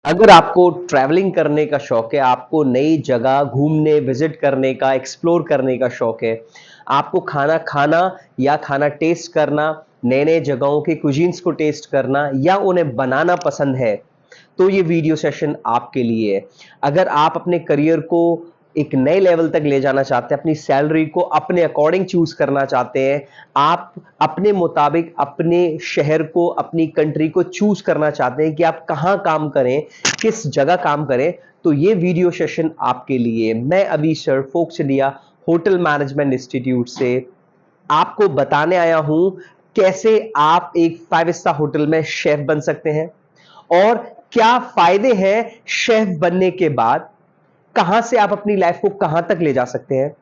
अगर आपको ट्रैवलिंग करने का शौक है, आपको नई जगह घूमने, विजिट करने का, एक्सप्लोर करने का शौक है, आपको खाना खाना या खाना टेस्ट करना, नए-नए जगहों के कुज़ीन्स को टेस्ट करना या उन्हें बनाना पसंद है, तो ये वीडियो सेशन आपके लिए है। अगर आप अपने करियर को एक नए लेवल तक ले जाना चाहते हैं, अपनी सैलरी को अपने अकॉर्डिंग चूज़ करना चाहते हैं, आप अपने मुताबिक अपने शहर को, अपनी कंट्री को चूज़ करना चाहते हैं कि आप कहाँ काम करें, किस जगह काम करें, तो ये वीडियो सेशन आपके लिए। मैं Abhi sir Fox India Hotel Management Institute से आपको बताने आया हूं कैसे आप एक 5 स्टार होटल में शेफ बन सकते हैं और क्या फायदे हैं शेफ बनने के बाद, कहां से आप अपनी लाइफ को कहां तक ले जा सकते हैं।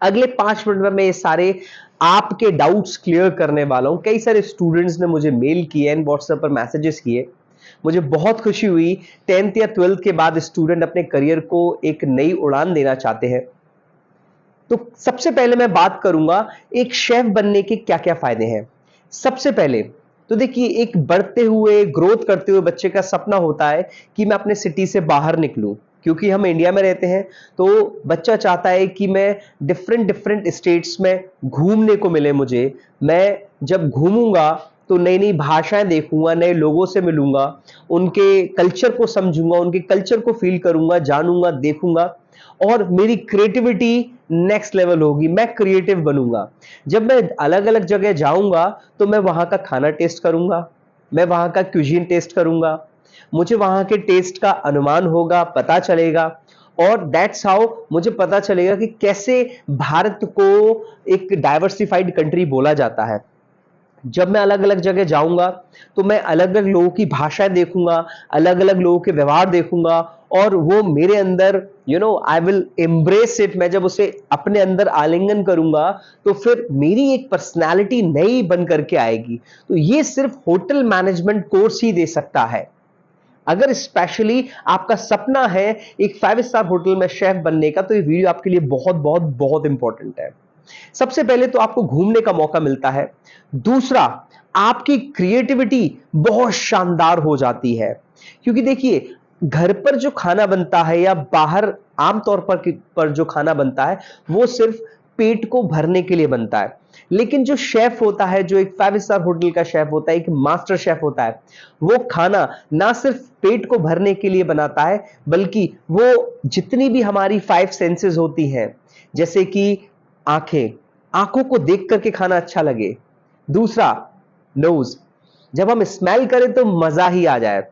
अगले 5 मिनट में मैं ये सारे आपके डाउट्स क्लियर करने वाला हूं। कई सारे स्टूडेंट्स ने मुझे मेल किए एंड व्हाट्सएप पर मैसेजेस किए। मुझे बहुत खुशी हुई 10th या 12th के बाद स्टूडेंट अपने करियर को एक नई उड़ान देना चाहते हैं। तो सबसे पहले मैं बात करूंगा एक शेफ बनने के क्या क्या फायदे हैं। सबसे पहले तो देखिए, एक बढ़ते हुए ग्रोथ करते हुए बच्चे का सपना होता है कि मैं अपने सिटी से बाहर निकलूं। क्योंकि हम इंडिया में रहते हैं तो बच्चा चाहता है कि मैं डिफरेंट डिफरेंट स्टेट्स में घूमने को मिले। मुझे मैं जब घूमूंगा तो नई नई भाषाएं देखूंगा, नए लोगों से मिलूंगा, उनके कल्चर को समझूंगा, उनके कल्चर को फील करूंगा, जानूंगा, देखूंगा और मेरी क्रिएटिविटी नेक्स्ट लेवल होगी। मैं क्रिएटिव बनूंगा। जब मैं अलग अलग जगह जाऊंगा तो मैं वहां का खाना टेस्ट करूंगा, मैं वहां का क्यूजीन टेस्ट करूंगा, मुझे वहां के टेस्ट का अनुमान होगा, पता चलेगा और दैट्स हाउ मुझे पता चलेगा कि कैसे भारत को एक डाइवर्सिफाइड कंट्री बोला जाता है। जब मैं अलग-अलग जगह जाऊंगा तो मैं अलग-अलग लोगों की भाषाएं देखूंगा, अलग-अलग लोगों के व्यवहार देखूंगा और वो मेरे अंदर आई विल एम्ब्रेस इट। मैं जब उसे अपने अंदर आलिंगन करूंगा तो फिर मेरी एक पर्सनालिटी नई बन करके आएगी। तो ये सिर्फ होटल मैनेजमेंट कोर्स ही दे सकता है। अगर स्पेशली आपका सपना है एक 5 स्टार होटल में शेफ बनने का, तो ये वीडियो आपके लिए बहुत बहुत बहुत इंपॉर्टेंट है। सबसे पहले तो आपको घूमने का मौका मिलता है। दूसरा, आपकी क्रिएटिविटी बहुत शानदार हो जाती है। क्योंकि देखिए, घर पर जो खाना बनता है या बाहर आमतौर पर जो खाना बनता है वो सिर्फ पेट को भरने के लिए बनता है। लेकिन जो शेफ होता है, जो एक 5 स्टार होटल का शेफ होता है, एक मास्टर शेफ होता है, वो खाना ना सिर्फ पेट को भरने के लिए बनाता है बल्कि वो जितनी भी हमारी 5 सेंसेस होती हैं, जैसे कि आंखें, आंखों को देख करके खाना अच्छा लगे। दूसरा, नोज, जब हम स्मेल करें तो मजा ही आ जाए।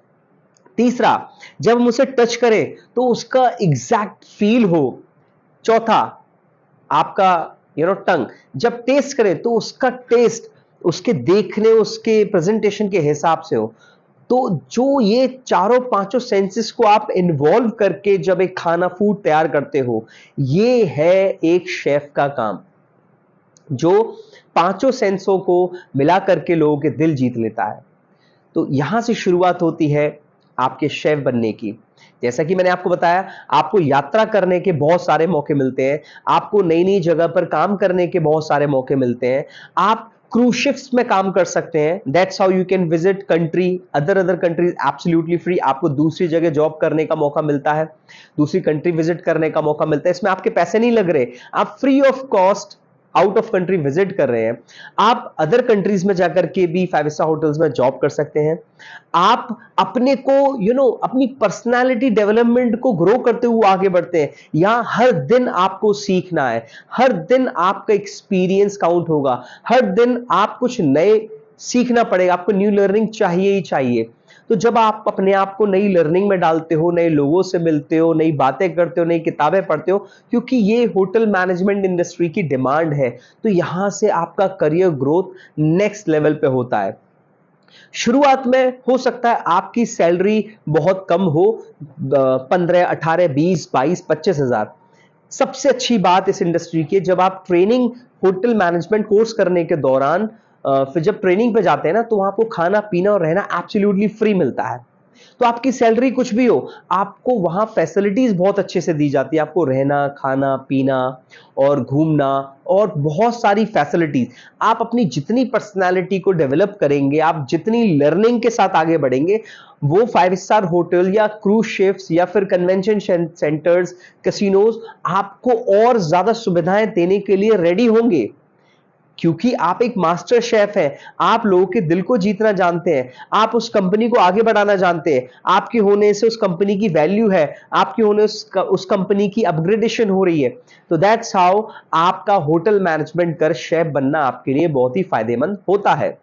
तीसरा, जब हम उसे टच करें तो उसका एग्जैक्ट फील हो। चौथा, आपका टंग, जब टेस्ट करें तो उसका टेस्ट उसके देखने, उसके प्रेजेंटेशन के हिसाब से हो। तो जो ये चारों पांचों सेंसेस को आप इन्वॉल्व करके जब एक खाना फूड तैयार करते हो, ये है एक शेफ का काम, जो पांचों सेंसों को मिला करके लोगों के दिल जीत लेता है। तो यहां से शुरुआत होती है आपके शेफ बनने की। जैसा कि मैंने आपको बताया, आपको यात्रा करने के बहुत सारे मौके मिलते हैं, आपको नई नई जगह पर काम करने के बहुत सारे मौके मिलते हैं। आप क्रूज शिप्स में काम कर सकते हैं। That's how you can visit country, other countries absolutely free. आपको दूसरी जगह जॉब करने का मौका मिलता है, दूसरी कंट्री विजिट करने का मौका मिलता है। इसमें आपके पैसे नहीं लग रहे, आप free of cost out of country visit कर रहे हैं। आप अदर कंट्रीज में जाकर के भी 5 स्टार होटल्स में जॉब कर सकते हैं। आप अपने को अपनी पर्सनालिटी डेवलपमेंट को ग्रो करते हुए आगे बढ़ते हैं। यहां हर दिन आपको सीखना है, हर दिन आपका एक्सपीरियंस काउंट होगा, हर दिन आप कुछ नए सीखना पड़ेगा, आपको न्यू लर्निंग चाहिए ही चाहिए। तो जब आप अपने आप को नई लर्निंग में डालते हो, नए लोगों से मिलते हो, नई बातें करते हो, नई किताबें पढ़ते हो, क्योंकि ये होटल मैनेजमेंट इंडस्ट्री की डिमांड है, तो यहां से आपका करियर ग्रोथ नेक्स्ट लेवल पे होता है। शुरुआत में हो सकता है आपकी सैलरी बहुत कम हो, 15, 18, 20, 22, 25 हजार। सबसे अच्छी बात इस इंडस्ट्री की, जब आप ट्रेनिंग होटल मैनेजमेंट कोर्स करने के दौरान फिर जब ट्रेनिंग पे जाते हैं ना, तो वहां आपको खाना पीना और रहना एब्सोल्युटली फ्री मिलता है। तो आपकी सैलरी कुछ भी हो, आपको वहां फैसिलिटीज बहुत अच्छे से दी जाती है, आपको रहना, खाना, पीना और घूमना और बहुत सारी फैसिलिटीज। आप अपनी जितनी पर्सनालिटी को डेवलप करेंगे, आप जितनी लर्निंग के साथ आगे बढ़ेंगे, वो 5 स्टार होटल या क्रूज शिप्स या फिर कन्वेंशन सेंटर्स, कैसीनोज आपको और ज्यादा सुविधाएं देने के लिए रेडी होंगे, क्योंकि आप एक मास्टर शेफ हैं। आप लोगों के दिल को जीतना जानते हैं, आप उस कंपनी को आगे बढ़ाना जानते हैं, आपके होने से उस कंपनी की वैल्यू है, आपके होने उस कंपनी की अपग्रेडेशन हो रही है। तो दैट्स हाउ आपका होटल मैनेजमेंट कर शेफ बनना आपके लिए बहुत ही फायदेमंद होता है।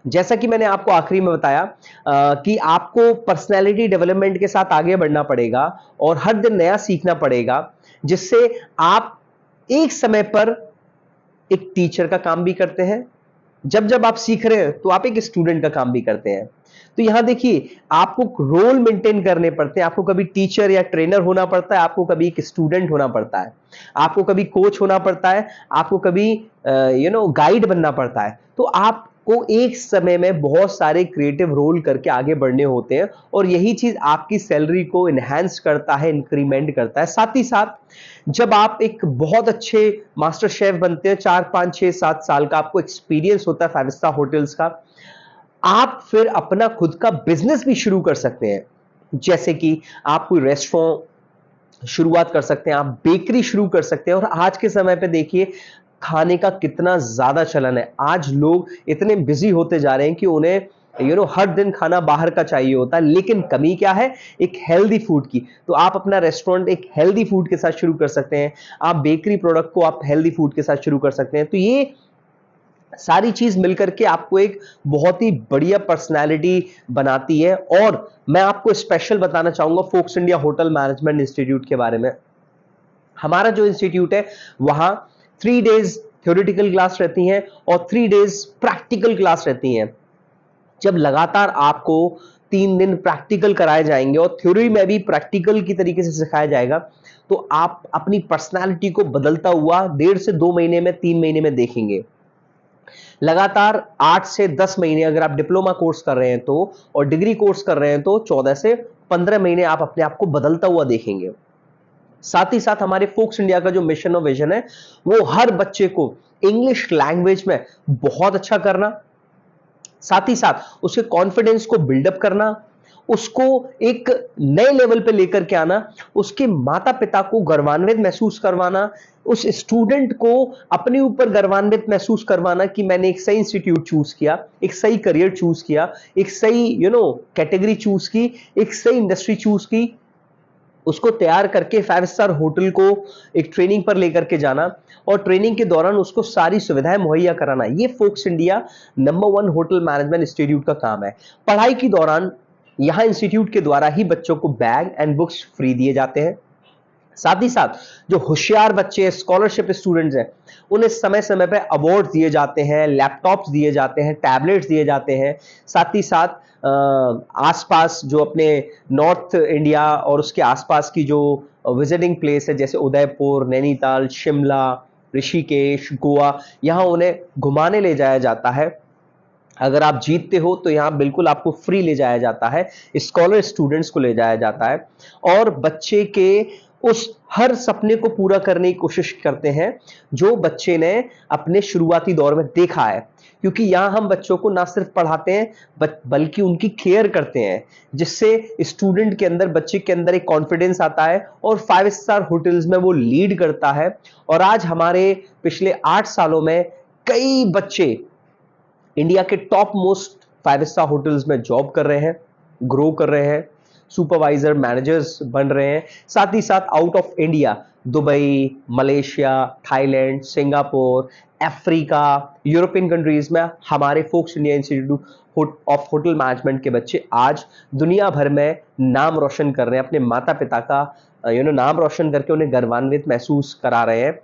जैसा कि मैंने आपको आखिरी में बताया कि आपको पर्सनैलिटी डेवलपमेंट के साथ आगे बढ़ना पड़ेगा और हर दिन नया सीखना पड़ेगा, जिससे आप एक समय पर एक टीचर का काम भी करते हैं, जब जब आप सीख रहे हैं तो आप एक स्टूडेंट का काम भी करते हैं। तो यहां देखिए, आपको रोल मेंटेन करने पड़ते हैं, आपको कभी टीचर या ट्रेनर होना पड़ता है, आपको कभी एक स्टूडेंट होना पड़ता है, आपको कभी कोच होना पड़ता है, आपको कभी गाइड बनना पड़ता है। तो आपको एक समय में बहुत सारे क्रिएटिव रोल करके आगे बढ़ने होते हैं, और यही चीज आपकी सैलरी को इनहेंस करता है, इंक्रीमेंट करता है। साथ ही साथ जब आप एक बहुत अच्छे मास्टर शेफ बनते हैं, 4 5 6 7 साल का आपको एक्सपीरियंस होता है 5 स्टार होटल्स का, आप फिर अपना खुद का बिजनेस भी शुरू कर सकते हैं। जैसे कि आप कोई रेस्टोरेंट शुरुआत कर सकते हैं, आप बेकरी शुरू कर सकते हैं। और आज के समय पे देखिए खाने का कितना ज्यादा चलन है। आज लोग इतने बिजी होते जा रहे हैं कि उन्हें हर दिन खाना बाहर का चाहिए होता है, लेकिन कमी क्या है? एक हेल्दी फूड की। तो आप अपना रेस्टोरेंट एक हेल्दी फूड के साथ शुरू कर सकते हैं, आप बेकरी प्रोडक्ट को आप हेल्दी फूड के साथ शुरू कर सकते हैं। तो ये सारी चीज मिलकर के आपको एक बहुत ही बढ़िया पर्सनालिटी बनाती है। और मैं आपको स्पेशल बताना चाहूंगा Fox India Hotel Management Institute के बारे में। हमारा जो इंस्टीट्यूट है वहां 3 डेज थ्योरेटिकल क्लास रहती हैं और 3 डेज प्रैक्टिकल क्लास रहती हैं। जब लगातार आपको 3 दिन प्रैक्टिकल कराए जाएंगे और थ्योरी में भी प्रैक्टिकल की तरीके से सिखाया जाएगा, तो आप अपनी पर्सनालिटी को बदलता हुआ 1.5 से 2 महीने में, 3 महीने में देखेंगे। लगातार 8 से 10 महीने अगर आप डिप्लोमा कोर्स कर रहे हैं तो, और डिग्री कोर्स कर रहे हैं तो 14 से 15 महीने आप अपने आप को बदलता हुआ देखेंगे। साथ ही साथ हमारे फोक्स इंडिया का जो मिशन और विजन है, वो हर बच्चे को इंग्लिश लैंग्वेज में बहुत अच्छा करना, साथ ही साथ उसके कॉन्फिडेंस को बिल्डअप करना, उसको एक नए लेवल पे लेकर के आना, उसके माता पिता को गर्वान्वित महसूस करवाना, उस स्टूडेंट को अपने ऊपर गर्वान्वित महसूस करवाना कि मैंने एक सही इंस्टीट्यूट चूज किया, एक सही करियर चूज किया, एक सही कैटेगरी चूज की, एक सही इंडस्ट्री चूज की। उसको तैयार करके 5 स्टार होटल को एक ट्रेनिंग पर लेकर के जाना, और ट्रेनिंग के दौरान उसको सारी सुविधाएं मुहैया कराना। ये Fox India number 1 Hotel Management Institute का काम है। पढ़ाई के दौरान यहां इंस्टीट्यूट के द्वारा ही बच्चों को बैग एंड बुक्स फ्री दिए जाते हैं। साथ ही साथ जो होशियार बच्चे स्कॉलरशिप स्टूडेंट्स हैं, उन्हें समय समय पर अवार्ड दिए जाते हैं, लैपटॉप्स दिए जाते हैं, टैबलेट्स दिए जाते हैं। साथ ही साथ आसपास जो अपने नॉर्थ इंडिया और उसके आसपास की जो विजिटिंग प्लेस है, जैसे उदयपुर, नैनीताल, शिमला, ऋषिकेश, गोवा, यहां उन्हें घुमाने ले जाया जाता है। अगर आप जीतते हो तो यहां बिल्कुल आपको फ्री ले जाया जाता है, स्कॉलर स्टूडेंट्स को ले जाया जाता है, और बच्चे के उस हर सपने को पूरा करने की कोशिश करते हैं जो बच्चे ने अपने शुरुआती दौर में देखा है। क्योंकि यहां हम बच्चों को ना सिर्फ पढ़ाते हैं बल्कि उनकी केयर करते हैं, जिससे स्टूडेंट के अंदर, बच्चे के अंदर एक कॉन्फिडेंस आता है और 5 स्टार होटल्स में वो लीड करता है। और आज हमारे पिछले 8 सालों में कई बच्चे इंडिया के टॉप मोस्ट 5 स्टार होटल्स में जॉब कर रहे हैं, ग्रो कर रहे हैं, सुपरवाइजर, मैनेजर्स बन रहे हैं। साथ ही साथ out of India Dubai, Malaysia, Thailand, Singapore, Africa, European countries में हमारे Fox India Institute of Hotel Management के बच्चे आज दुनिया भर में नाम रोशन कर रहे हैं, अपने माता पिता का नाम रोशन करके उन्हें गर्वान्वित महसूस करा रहे हैं।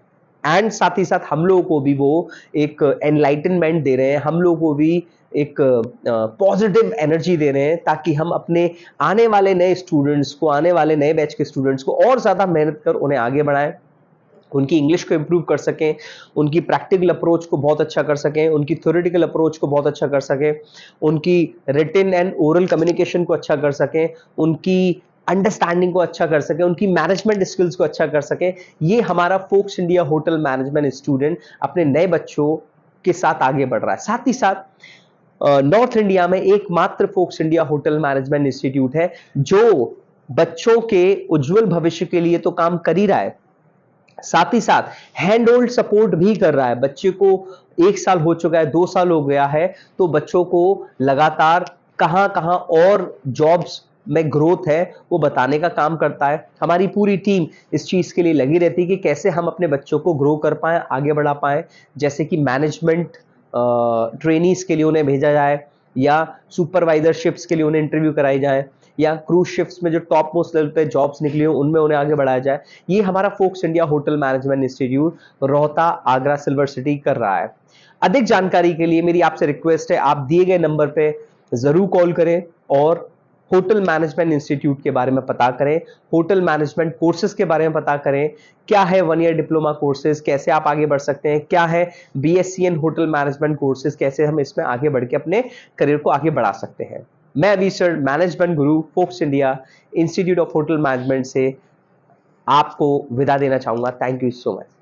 एंड साथ ही साथ हम लोगों को भी वो एक एनलाइटनमेंट दे रहे हैं, हम लोगों को भी एक पॉजिटिव एनर्जी दे रहे हैं, ताकि हम अपने आने वाले नए स्टूडेंट्स को, आने वाले नए बैच के स्टूडेंट्स को और ज्यादा मेहनत कर उन्हें आगे बढ़ाएं। उनकी इंग्लिश को इम्प्रूव कर सकें, उनकी प्रैक्टिकल अप्रोच को बहुत अच्छा कर सकें, उनकी थ्योरेटिकल अप्रोच को बहुत अच्छा कर सकें, उनकी रिटन एंड ओरल कम्युनिकेशन को अच्छा कर सकें, उनकी अंडरस्टैंडिंग को अच्छा कर सकें, उनकी मैनेजमेंट स्किल्स को अच्छा कर सकें। ये हमारा Fox India Hotel Management student अपने नए बच्चों के साथ आगे बढ़ रहा है। साथ ही साथ नॉर्थ इंडिया में एकमात्र Fox India Hotel Management Institute है जो बच्चों के उज्जवल भविष्य के लिए तो काम कर ही रहा है, साथ ही साथ हैंड होल्ड सपोर्ट भी कर रहा है। बच्चे को 1 साल हो चुका है, 2 साल हो गया है, तो बच्चों को लगातार कहां कहां और जॉब्स में ग्रोथ है वो बताने का काम करता है। हमारी पूरी टीम इस चीज के लिए लगी रहती है कि कैसे हम अपने बच्चों को ग्रो कर पाए, आगे बढ़ा पाए, जैसे कि मैनेजमेंट ट्रेनीज के लिए उन्हें भेजा जाए, या सुपरवाइजरशिप्स के लिए उन्हें इंटरव्यू कराई जाए, या क्रूज शिप्स में जो टॉप मोस्ट लेवल पे जॉब्स निकली हो उनमें उन्हें आगे बढ़ाया जाए। ये हमारा Fox India Hotel Management Institute Rohta, Agra, Silver City कर रहा है। अधिक जानकारी के लिए मेरी आपसे रिक्वेस्ट है, आप दिए गए नंबर पे जरूर कॉल करें और होटल मैनेजमेंट इंस्टीट्यूट के बारे में पता करें, होटल मैनेजमेंट कोर्सेज के बारे में पता करें, क्या है 1 ईयर डिप्लोमा कोर्सेज, कैसे आप आगे बढ़ सकते हैं, क्या है BSc in hotel management courses, कैसे हम इसमें आगे बढ़ के अपने करियर को आगे बढ़ा सकते हैं। मैं अभी सर मैनेजमेंट गुरु Fox India Institute of Hotel Management से आपको विदा देना चाहूंगा। Thank you so much.